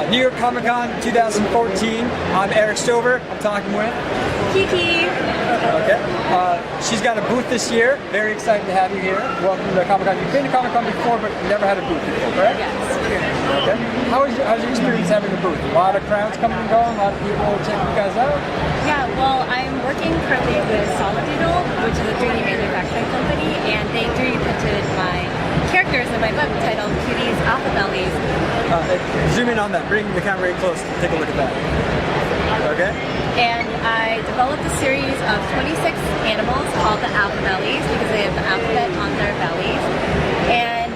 New York Comic Con 2014. I'm Eric Stover. I'm talking with KiKi. Okay. She's got a booth this year. Very excited to have you here. Welcome to Comic Con. You've been to Comic Con before, but never had a booth before, correct? Yes. Okay. How's your experience having a booth? A lot of crowds coming and going. A lot of people checking you guys out. Yeah. Well, I'm working currently with Solidoodle, which is a 3D manufacturing company, and they 3D printed my characters in my book titled Cutie's Alphabellies. Zoom in on that. Bring the camera in close. Take a look at that. Okay. And I developed a series of 26 animals called the Alphabellies because they have the alphabet on their bellies. And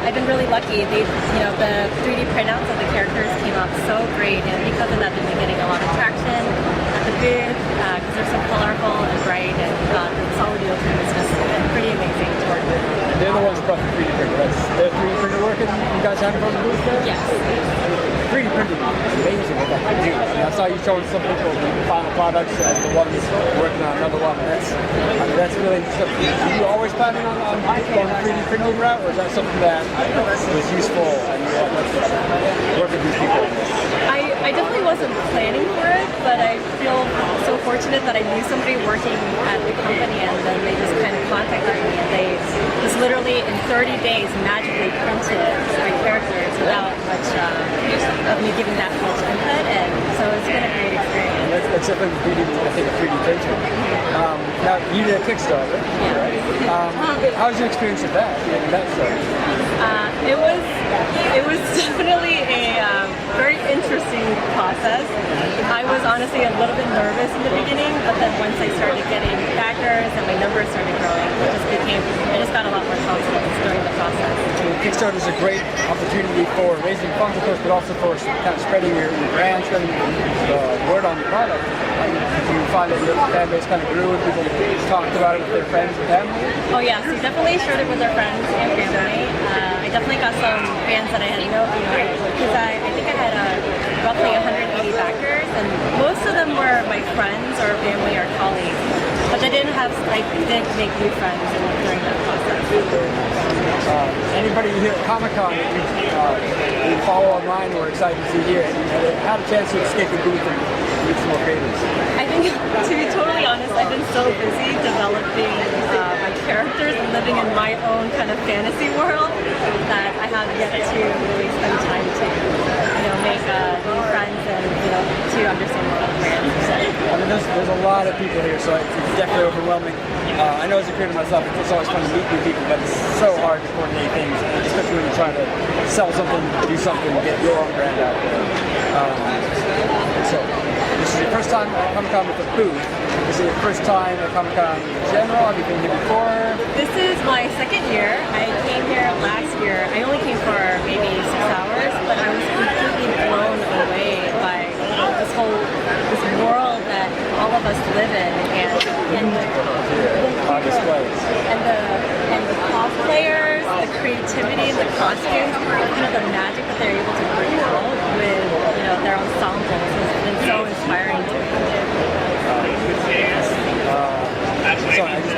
I've been really lucky. The 3D printouts of the characters came out so great, and because of that, they've been getting a lot of traction at the booth because they're so colorful and bright. And the Solidoodle team has just been pretty amazing to work with. They're the ones who brought the 3D printer. That's their 3D printer working. You guys having fun with the booth there? Yes. 3D printing is amazing what that can do. I mean, I saw you showing some people the final products as the one that's working on another one. That's really something. Are you always planning on going the 3D printing route, or is that something that was useful and you had to work with these people? I definitely wasn't planning for it, but I feel so fortunate that I knew somebody working at the company, and then they just kind of contacted me, and they just literally in 30 days magically printed my characters without much of me giving that much input, and so it's been a great experience. That's definitely I think a 3D printer. Now you did a Kickstarter, right? How was your experience with that? It was definitely a very interesting process. I was honestly a little bit nervous in the beginning, but then once I started getting backers and my numbers started growing, I just got a lot more confidence during the process. Kickstarter is a great opportunity for raising funds, of course, but also for kind of spreading your brand, spreading the word on the product. Did you find that your fan base kind of grew and people talked about it with their friends and family? Oh yeah, so definitely shared it with their friends and family. I definitely got some fans that I had because I think I had roughly 180 backers, and most of them were my friends or family or colleagues. But I did make new friends during that process. Anybody here at Comic Con you follow online or excited to see here, and you had a chance to escape the booth and meet some more creators? I think, to be totally honest, I've been so busy developing my characters and living in my own kind of fantasy world that I have yet to really spend time to make new friends and to understand what other brands are saying. I mean, there's a lot of people here, so it's definitely overwhelming. I know as a creator myself, it's always fun to meet new people, but it's so hard to coordinate things, especially when you're trying to sell something, do something, get your own brand out there. So, this is your first time at Comic Con with a booth. This is your first time at Comic Con in general. Have you been here before? This is my second year. I came here last year. I only came for maybe 6 hours, but I was completely blown away by this world that all of us live in, and the cosplayers, the creativity, the costumes, kind of the magic that they're able to bring out with their ensembles has been so inspiring to me. Sorry, I just blanked.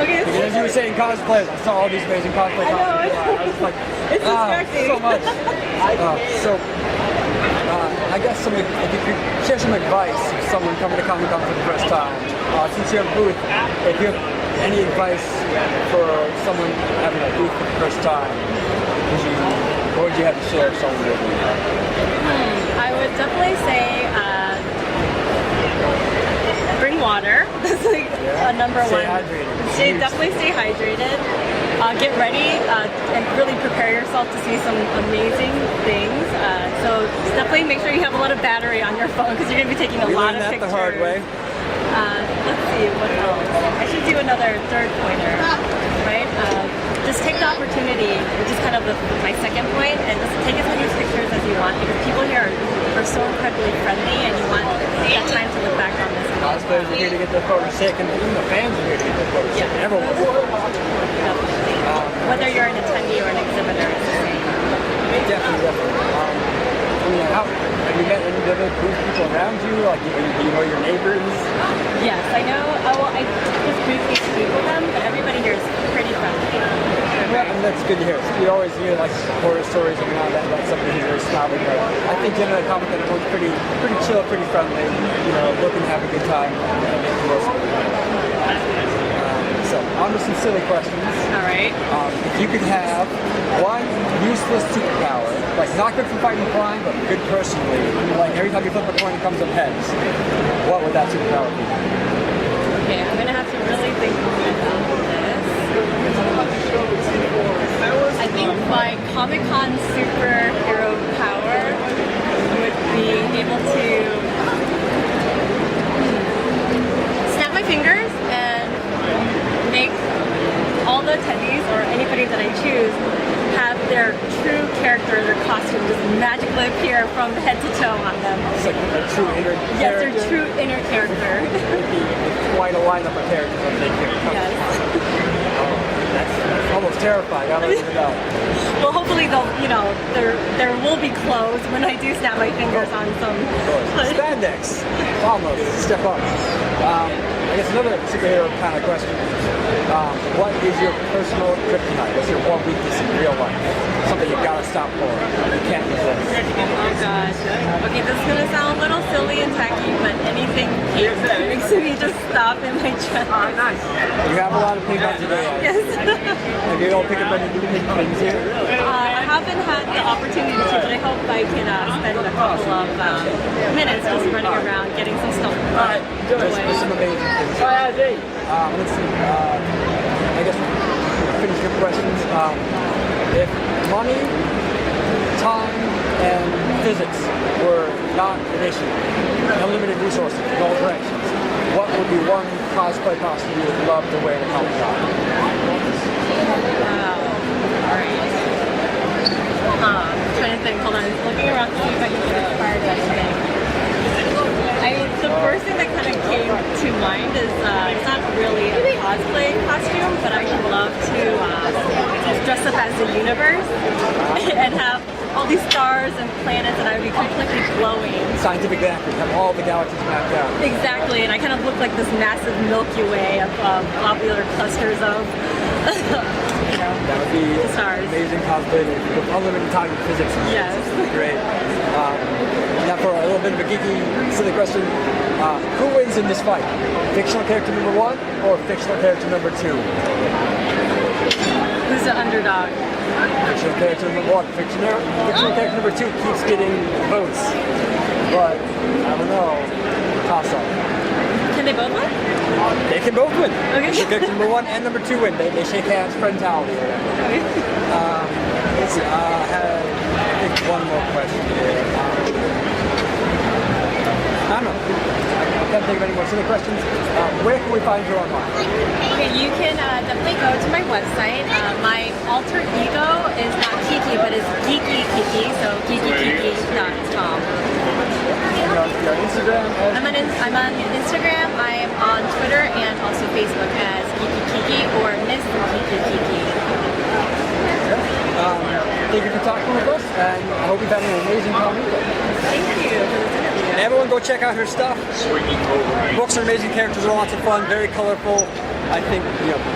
Okay, because as you were saying cosplayers, I saw all these amazing cosplay costumes. I was like, it's distracting. So much. I guess if you could share some advice for someone coming to Comic Con for the first time, since you have a booth, if you have any advice for someone having a booth for the first time, what would you have to share with someone with? I would definitely say bring water. That's a number one. Definitely stay hydrated. Get ready and really prepare yourself to see some amazing things. So definitely make sure you have a lot of battery on your phone because you're going to be taking a lot of pictures. The hard way. Let's see, what else? I should do another third pointer, right? Just take the opportunity, which is kind of my second point, and just take as many pictures as you want because people here are so incredibly friendly, and you want that time to look back on this. Cosplayers are here to get their photos taken, even the fans are here to get their photos taken. Everyone. Whether you're an attendee or an exhibitor, it's the same. Definitely. Have you met any other booth people around you? Like, do you know your neighbors? Yes, I know. I just briefly speak with them, but everybody here is pretty friendly. Yeah, and that's good to hear. You always hear like horror stories, and that's something that's very snobby, but I think generally comic that everyone's pretty chill, pretty friendly, you know, looking to have a good time and make the most of it. So, on to some silly questions. All right. If you could have one useless superpower, like not good for fighting crime, but good personally, like every time you flip a coin it comes up heads, what would that superpower be? Okay, I'm gonna have to really think about this. I think my Comic-Con superhero power would be able to snap my fingers and make all the attendees or anybody that I choose have their true character, their costume just magically appear from head to toe on them. It's like a true inner character. Yes, their true inner character. It'd be quite a lineup of characters that they could come. Yes. Oh, that's almost terrifying. I don't even know. Well, hopefully they'll, you know, there will be clothes when I do snap my fingers on some. Spandex. Almost. Step up. I guess another superhero kind of question. What is your personal kryptonite? What's your one weakness in real life? Something you gotta stop for. You can't resist. Oh gosh. Okay, this is gonna sound a little silly and tacky, but anything pink makes me just stop in my chest. Oh, nice. You have a lot of pink on today. Yes. Have you all pick up any new pink things here? I haven't had the opportunity to, but I hope I can spend a couple of minutes just running around getting some stuff. Alright, there's some amazing things. Let's see. I guess we'll finish your questions. If money, time, and physics were not an issue, unlimited resources in all directions, what would be one cosplay costume you would love to wear to Comic-Con? Alright. I'm trying to think. Hold on. I'm looking around to see if I can get inspired by anything. The first thing that kind of came to mind is it's not really a cosplay costume, but I would love to just dress up as the universe and have all these stars and planets, and I would be completely glowing. Scientific actors have all the galaxies mapped out. Exactly, and I kind of look like this massive Milky Way of globular clusters of. That would be stars. Amazing cosplay with unlimited time and physics. Yes. Great. Now for a little bit of a geeky, silly question, who wins in this fight? Fictional character number 1 or fictional character number 2? Who's the underdog? Fictional character number 1. Fictional character number 2 keeps getting votes. But, I don't know, toss-up. Can they both win? They can both win. Okay. Fictional character number 1 and number 2 win. They shake hands, friendality. Okay. Let's see, I think one more question here. I don't know. I can't think of any more silly questions. Where can we find you online? Okay, you can definitely go to my website. My alter ego is not KiKi, but it's Geeky KiKi, so geekykiki.com. Your Instagram? I'm on Instagram, I'm on Twitter, and also Facebook as Geeky KiKi or Miss Geeky KiKi. Thank you for talking with us, and I hope you've had an amazing time. Thank you for this interview. And everyone go check out her stuff. Books are amazing, characters are lots of fun, very colorful. I think,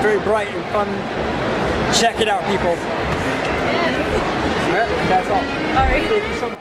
very bright and fun. Check it out, people. All right, that's all. All right. Thank you so much.